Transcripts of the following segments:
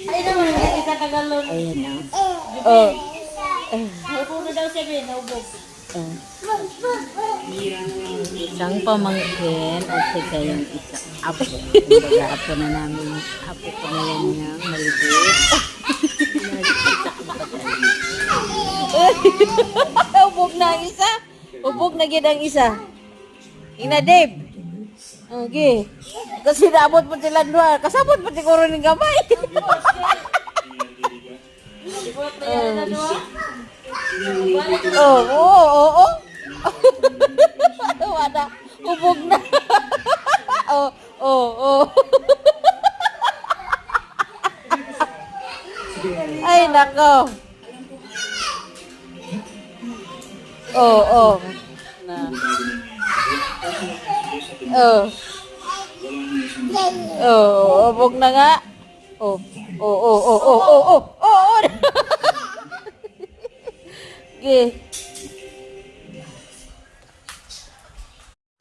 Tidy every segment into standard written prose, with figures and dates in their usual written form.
Ay naman, hindi ka tagalon. Ayan na. Oh. Naubog na daw siya, Ben. Naubog. Isang pamangkin at saka yung isang apo. Kumbaga apo na namin. Apo ko na yan niya. Maliit. Ubog na ang isa. Ubog na gid ang isa. Ina Dave. Okay. Kasi naabot mo sila doon. Kasabot mo siguro ng gamay. Oo. Wala. Ubog na. Oo. Ay, nako. Oo. Na. Ubog na nga. Oo. Okay.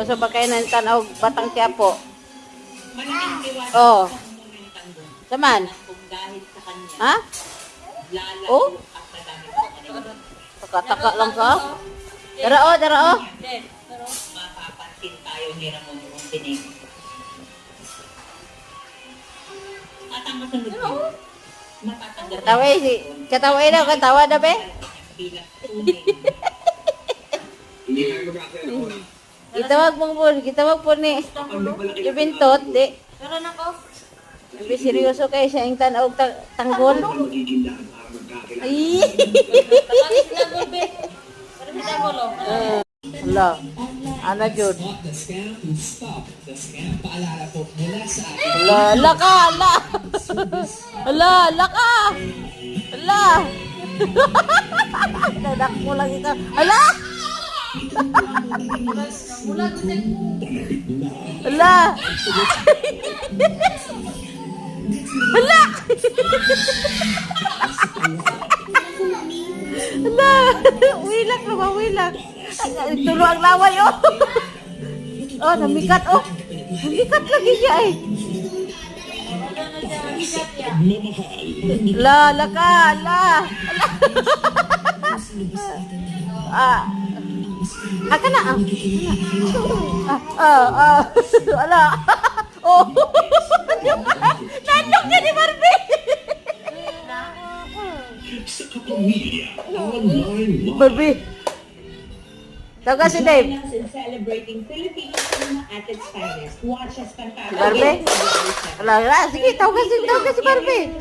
So bakay ng tanaw Batang Quiapo. Oh. Saman? Ha? Oh? Taka lang ka? Darao. Mapapansin tayo ni Ramon yung tinig. At ang kasunod yun, matatanggal Kataway daw, katawa na be? bilang tunay. Gitawag po ni Ibintot, di. Pero nako. Ibi seryoso kayo siya yung tanaw tanggol. Ay! Pagkakit sila, Ben. Pero sila ko, lo. Hala, ana jud. The scam and stop the scam. Paalala po mula sa ating Hala ka. Dadak mo lang ito. Hala! Wilak na ba? Tulo ang laway, oh. Oh, namikat, oh. Namikat lagi siya, eh. Laka. Aka na, Ala. Oh. Nandong ka ni Barbie. sa kapamilya online live. Barbie. Taga si Dave. Join us in celebrating Filipino cinema at its finest. Watch us Si Barbie? Ala, sige, tawagan si Barbie.